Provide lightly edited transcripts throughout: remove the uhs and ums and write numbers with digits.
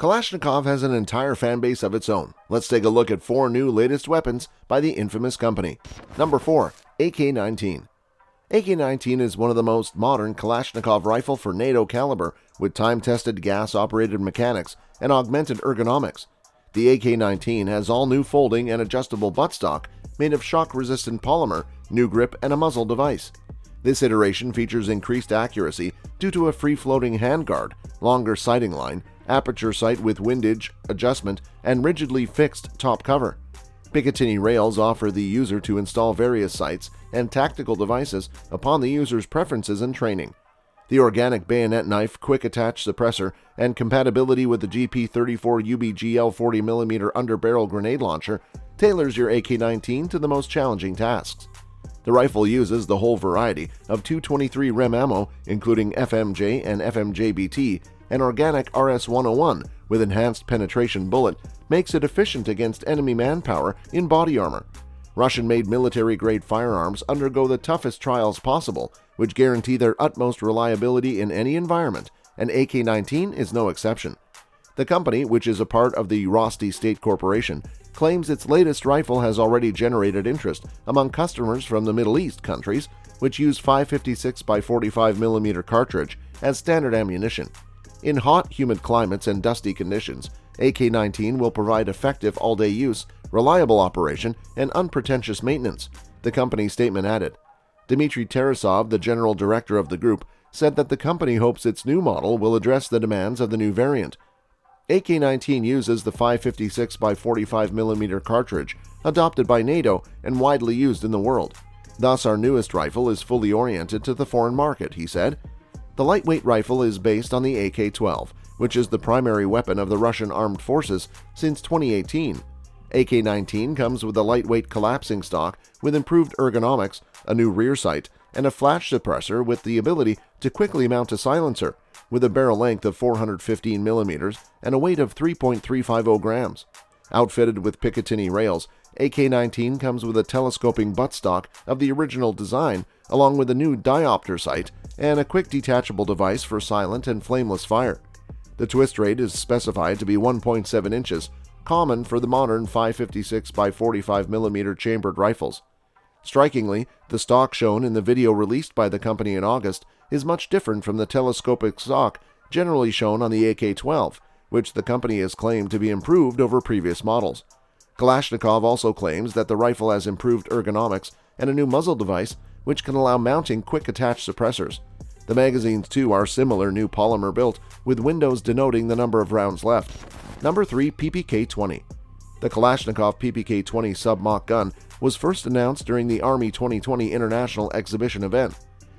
Kalashnikov has an entire fanbase of its own. Let's take a look at 4 new latest weapons by the infamous company. Number 4. AK19. AK19 is one of the most modern Kalashnikov rifle for NATO caliber with time-tested gas-operated mechanics and augmented ergonomics. The AK19 has all new folding and adjustable buttstock made of shock-resistant polymer, new grip, and a muzzle device. This iteration features increased accuracy due to a free-floating handguard, longer sighting line, aperture sight with windage adjustment, and rigidly fixed top cover. Picatinny rails offer the user to install various sights and tactical devices upon the user's preferences and training. The organic bayonet-knife quick-attach suppressor and compatibility with the GP-34 UBGL 40mm underbarrel grenade launcher tailors your AK-19 to the most challenging tasks. The rifle uses the whole variety of 223 rem ammo, including FMJ and FMJBT, and organic RS-101 with enhanced penetration bullet makes it efficient against enemy manpower in body armor. Russian-made military-grade firearms undergo the toughest trials possible, which guarantee their utmost reliability in any environment, and AK-19 is no exception. The company, which is a part of the Rosti State Corporation, claims its latest rifle has already generated interest among customers from the Middle East countries, which use 5.56 by 45mm cartridge as standard ammunition. In hot, humid climates and dusty conditions, AK-19 will provide effective all-day use, reliable operation, and unpretentious maintenance, the company's statement added. Dmitry Tarasov, the general director of the group, said that the company hopes its new model will address the demands of the new variant. AK-19 uses the 5.56 by 45mm cartridge, adopted by NATO and widely used in the world. Thus, our newest rifle is fully oriented to the foreign market, he said. The lightweight rifle is based on the AK-12, which is the primary weapon of the Russian armed forces since 2018. AK-19 comes with a lightweight collapsing stock with improved ergonomics, a new rear sight, and a flash suppressor with the ability to quickly mount a silencer, with a barrel length of 415mm and a weight of 3.350 grams. Outfitted with Picatinny rails, AK-19 comes with a telescoping buttstock of the original design, along with a new diopter sight and a quick detachable device for silent and flameless fire. The twist rate is specified to be 1.7 inches, common for the modern 5.56 by 45mm chambered rifles. Strikingly, the stock shown in the video released by the company in August is much different from the telescopic stock generally shown on the AK-12, which the company has claimed to be improved over previous models. Kalashnikov also claims that the rifle has improved ergonomics and a new muzzle device which can allow mounting quick-attach suppressors. The magazines, too, are similar new polymer built, with windows denoting the number of rounds left. Number 3. PPK-20. The Kalashnikov PPK-20 sub-mock gun was first announced during the Army 2020 International Exhibition event.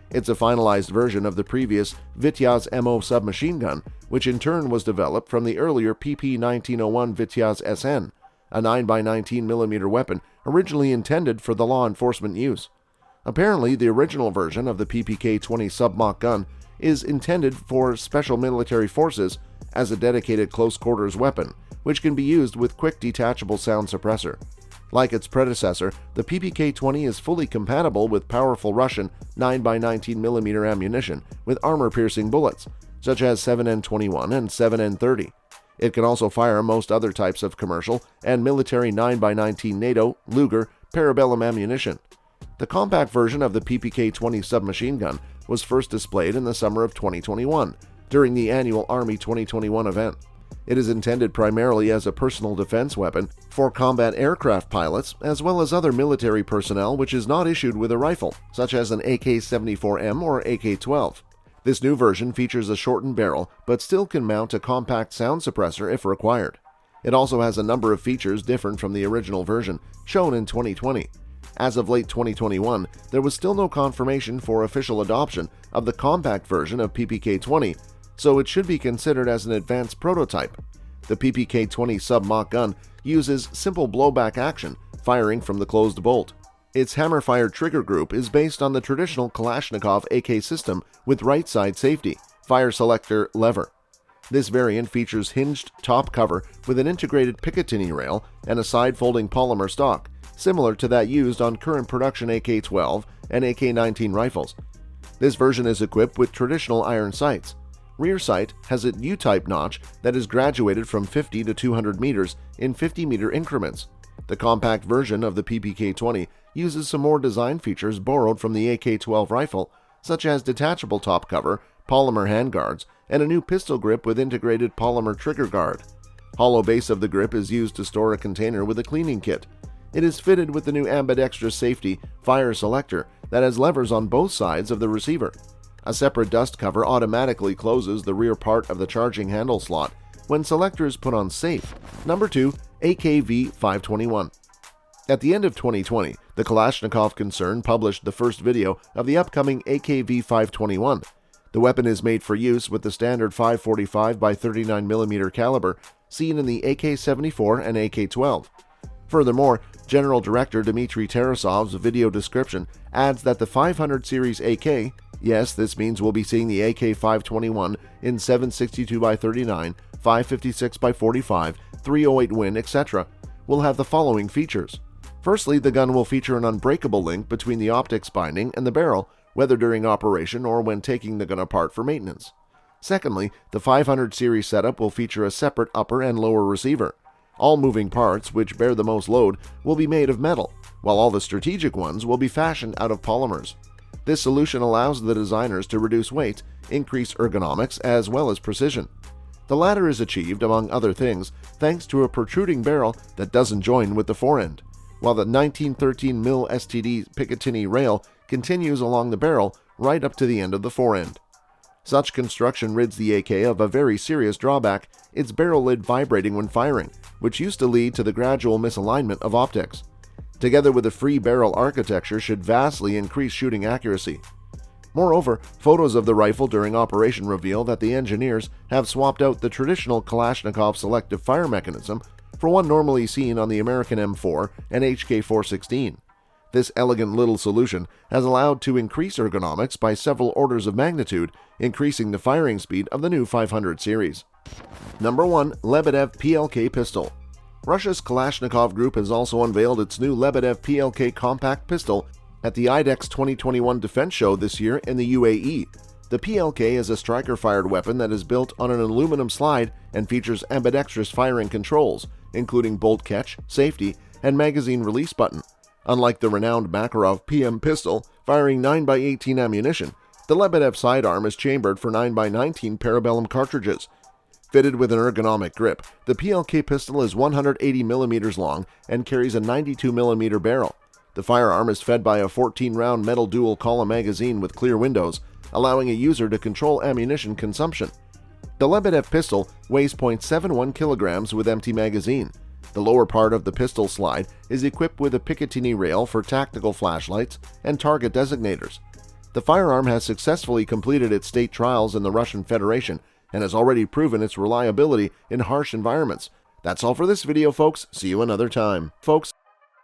It's a finalized version of the previous Vityaz MO submachine gun, which in turn was developed from the earlier PP-1901 Vityaz SN, a 9x19mm weapon originally intended for the law enforcement use. Apparently, the original version of the PPK-20 sub-mock gun is intended for special military forces as a dedicated close-quarters weapon, which can be used with quick detachable sound suppressor. Like its predecessor, the PPK-20 is fully compatible with powerful Russian 9x19mm ammunition with armor-piercing bullets, such as 7N21 and 7N30. It can also fire most other types of commercial and military 9x19 NATO, Luger, Parabellum ammunition. The compact version of the PPK-20 submachine gun was first displayed in the summer of 2021 during the annual Army 2021 event. It is intended primarily as a personal defense weapon for combat aircraft pilots as well as other military personnel which is not issued with a rifle, such as an AK-74M or AK-12. This new version features a shortened barrel but still can mount a compact sound suppressor if required. It also has a number of features different from the original version, shown in 2020. As of late 2021, there was still no confirmation for official adoption of the compact version of PPK-20, so it should be considered as an advanced prototype. The PPK-20 sub-mock gun uses simple blowback action, firing from the closed bolt. Its hammer-fired trigger group is based on the traditional Kalashnikov AK system with right-side safety, fire selector lever. This variant features hinged top cover with an integrated Picatinny rail and a side-folding polymer stock, similar to that used on current production AK-12 and AK-19 rifles. This version is equipped with traditional iron sights. Rear sight has a U-type notch that is graduated from 50 to 200 meters in 50-meter increments. The compact version of the PPK-20 uses some more design features borrowed from the AK-12 rifle, such as detachable top cover, polymer handguards, and a new pistol grip with integrated polymer trigger guard. Hollow base of the grip is used to store a container with a cleaning kit. It is fitted with the new ambidextrous safety fire selector that has levers on both sides of the receiver. A separate dust cover automatically closes the rear part of the charging handle slot when selector is put on safe. Number 2. AKV-521. At the end of 2020, the Kalashnikov concern published the first video of the upcoming AKV-521. The weapon is made for use with the standard 545 by 39mm caliber seen in the AK-74 and AK-12. Furthermore, General Director Dmitry Tarasov's video description adds that the 500 series AK, yes, this means we'll be seeing the AK-521 in 762 by 39, 556 by 45, 308 Win, etc., will have the following features. Firstly, the gun will feature an unbreakable link between the optics binding and the barrel, whether during operation or when taking the gun apart for maintenance. Secondly, the 500 series setup will feature a separate upper and lower receiver. All moving parts, which bear the most load, will be made of metal, while all the strategic ones will be fashioned out of polymers. This solution allows the designers to reduce weight, increase ergonomics, as well as precision. The latter is achieved, among other things, thanks to a protruding barrel that doesn't join with the forend, while the 1913 mm STD Picatinny rail continues along the barrel right up to the end of the forend. Such construction rids the AK of a very serious drawback, its barrel lid vibrating when firing, which used to lead to the gradual misalignment of optics. Together with a free barrel architecture should vastly increase shooting accuracy. Moreover, photos of the rifle during operation reveal that the engineers have swapped out the traditional Kalashnikov selective fire mechanism for one normally seen on the American M4 and HK416. This elegant little solution has allowed to increase ergonomics by several orders of magnitude, increasing the firing speed of the new 500 series. Number 1. Lebedev PKL pistol. Russia's Kalashnikov group has also unveiled its new Lebedev PKL compact pistol at the IDEX 2021 Defense Show this year in the UAE. The PKL is a striker-fired weapon that is built on an aluminum slide and features ambidextrous firing controls, including bolt catch, safety, and magazine release button. Unlike the renowned Makarov PM pistol, firing 9x18 ammunition, the Lebedev sidearm is chambered for 9x19 parabellum cartridges. Fitted with an ergonomic grip, the PKL pistol is 180mm long and carries a 92mm barrel. The firearm is fed by a 14-round metal dual-column magazine with clear windows, allowing a user to control ammunition consumption. The Lebedev pistol weighs 0.71 kilograms with empty magazine. The lower part of the pistol slide is equipped with a Picatinny rail for tactical flashlights and target designators. The firearm has successfully completed its state trials in the Russian Federation and has already proven its reliability in harsh environments. That's all for this video, folks. See you another time. Folks.